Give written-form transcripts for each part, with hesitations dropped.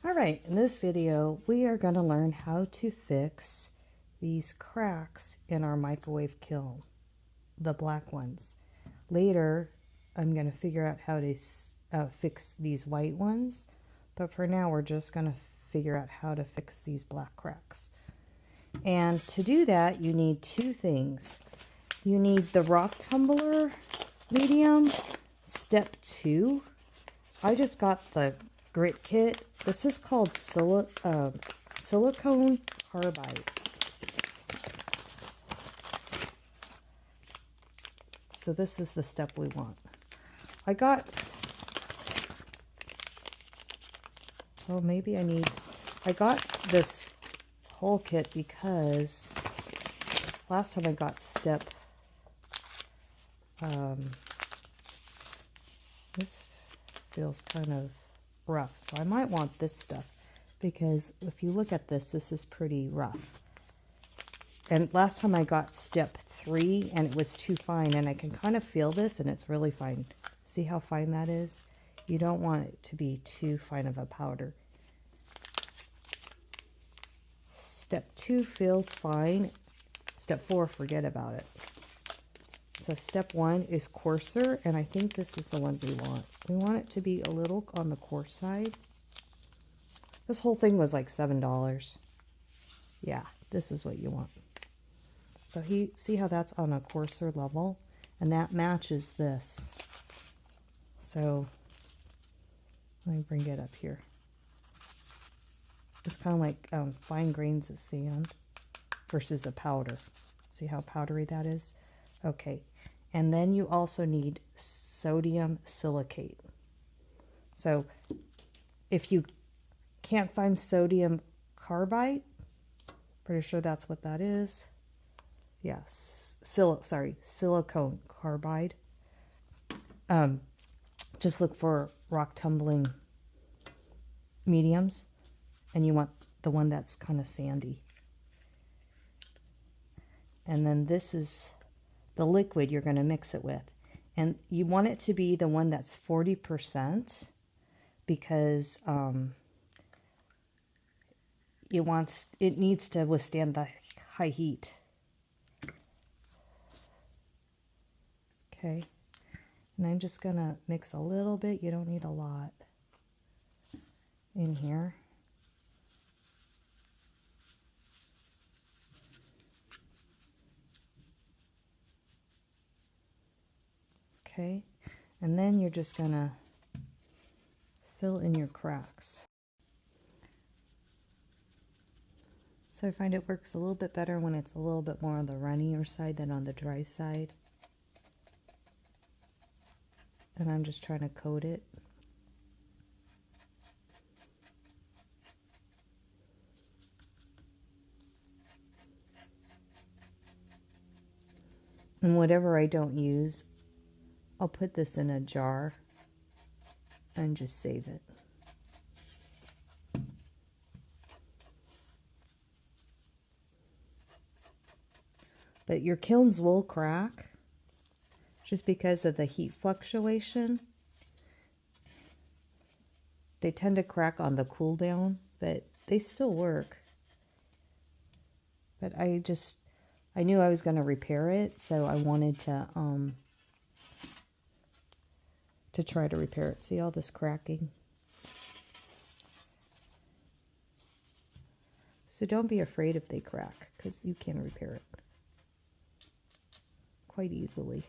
Alright, in this video we are going to learn how to fix these cracks in our microwave kiln, the black ones. Later I'm going to figure out how to fix these white ones, but for now we're just going to figure out how to fix these black cracks. And to do that you need two things. You need the rock tumbler medium, step 2. I just got the grit kit. This is called silicone carbide. So this is the step we want. I got this whole kit because last time I got step this feels kind of rough, so I might want this stuff because if you look at this is pretty rough. And last time I got step 3 and it was too fine, and I can kind of feel this and it's really fine. See how fine that is? You don't want it to be too fine of a powder. Step 2 feels fine. Step 4, forget about it. So step 1 is coarser, and I think this is the one we want. We want it to be a little on the coarse side. This whole thing was like $7. Yeah, this is what you want. So see how that's on a coarser level? And that matches this. So let me bring it up here. It's kind of like fine grains of sand versus a powder. See how powdery that is? Okay. And then you also need sodium silicate. So if you can't find sodium carbide, pretty sure that's what that is. Yes, silicone carbide. Just look for rock tumbling mediums, and you want the one that's kind of sandy. And then this is the liquid you're going to mix it with. And you want it to be the one that's 40% because it needs to withstand the high heat. Okay. And I'm just going to mix a little bit. You don't need a lot in here. Okay, and then you're just gonna fill in your cracks. So I find it works a little bit better when it's a little bit more on the runnier side than on the dry side. And I'm just trying to coat it. And whatever I don't use, I'll put this in a jar and just save it. But your kilns will crack just because of the heat fluctuation. They tend to crack on the cool down, but they still work. But I knew I was going to repair it, so I wanted to try to repair it. See all this cracking? So don't be afraid if they crack, because you can repair it quite easily.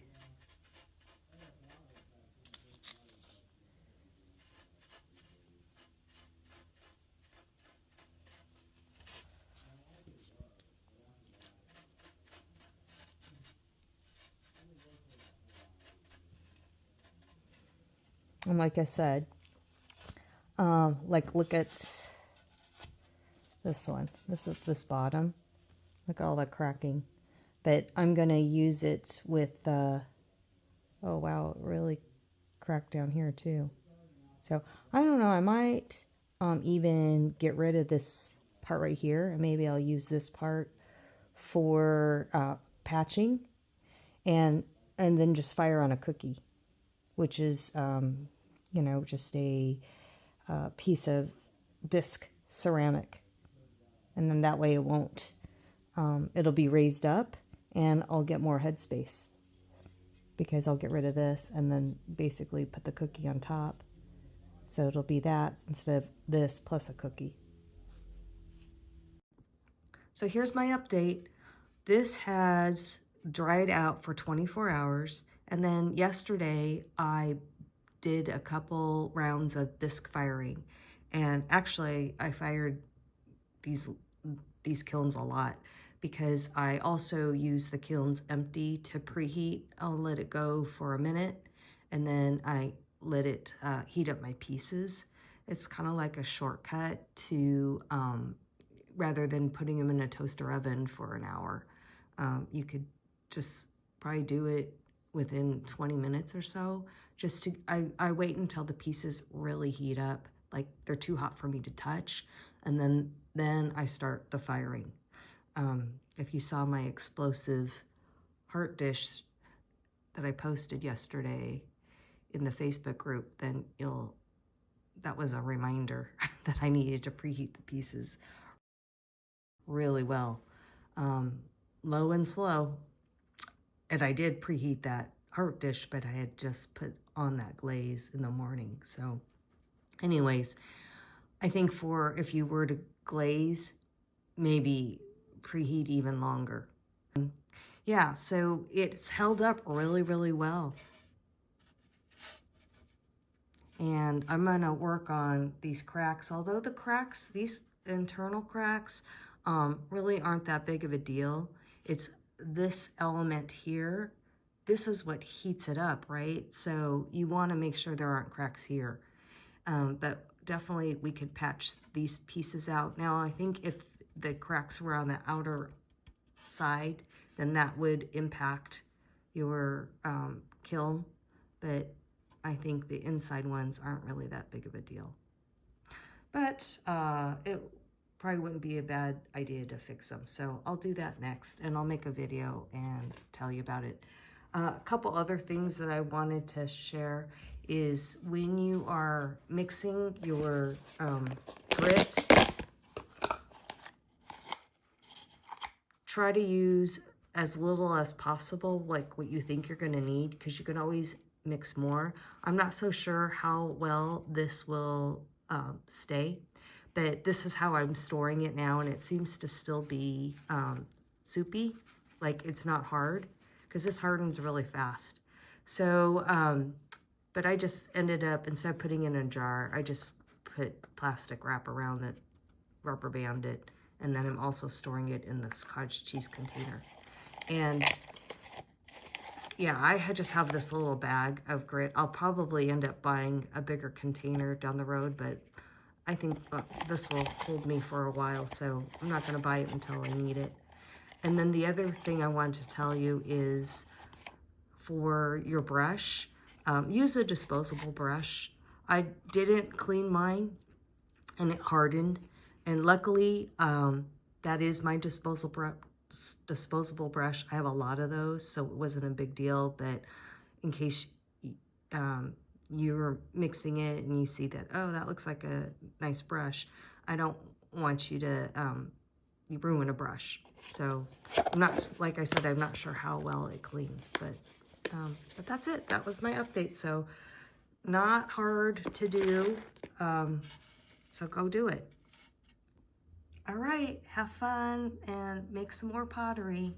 And like I said, look at this one. This is this bottom. Look at all that cracking. But I'm going to use it with oh wow, it really cracked down here too. So I don't know, I might even get rid of this part right here, and maybe I'll use this part for patching, and then just fire on a cookie, which is you know, just a piece of bisque ceramic. And then that way it won't, it'll be raised up and I'll get more headspace because I'll get rid of this and then basically put the cookie on top. So it'll be that instead of this plus a cookie. So here's my update. This has dried out for 24 hours. And then yesterday I did a couple rounds of bisque firing. And actually I fired these kilns a lot because I also use the kilns empty to preheat. I'll let it go for a minute and then I let it heat up my pieces. It's kind of like a shortcut to, rather than putting them in a toaster oven for an hour. You could just probably do it within 20 minutes or so. Just to, I wait until the pieces really heat up, like they're too hot for me to touch, and then I start the firing. If you saw my explosive heart dish that I posted yesterday in the Facebook group, then that was a reminder that I needed to preheat the pieces really well. Low and slow. And I did preheat that heart dish, but I had just put on that glaze in the morning. So anyways, I think if you were to glaze, maybe preheat even longer. Yeah, so it's held up really, really well. And I'm gonna work on these cracks, although the cracks, these internal cracks, really aren't that big of a deal. It's this element here, this is what heats it up, right? So you wanna make sure there aren't cracks here. But definitely we could patch these pieces out. Now I think if the cracks were on the outer side, then that would impact your kiln, but I think the inside ones aren't really that big of a deal. But it probably wouldn't be a bad idea to fix them. So I'll do that next and I'll make a video and tell you about it. A couple other things that I wanted to share is when you are mixing your grit, try to use as little as possible, like what you think you're gonna need, because you can always mix more. I'm not so sure how well this will stay, but this is how I'm storing it now, and it seems to still be soupy, like it's not hard, because this hardens really fast. So, but I just ended up, instead of putting it in a jar, I just put plastic wrap around it, rubber band it, and then I'm also storing it in this cottage cheese container. And yeah, I just have this little bag of grit. I'll probably end up buying a bigger container down the road, but I think this will hold me for a while, so I'm not gonna buy it until I need it. And then the other thing I wanted to tell you is for your brush, use a disposable brush. I didn't clean mine and it hardened. And luckily, that is my disposable brush. I have a lot of those, so it wasn't a big deal, but in case you're mixing it and you see that, oh, that looks like a nice brush, I don't want you to ruin a brush. So I'm not, like I said, I'm not sure how well it cleans, but that's it. That was my update. So not hard to do, so go do it. All right, have fun and make some more pottery.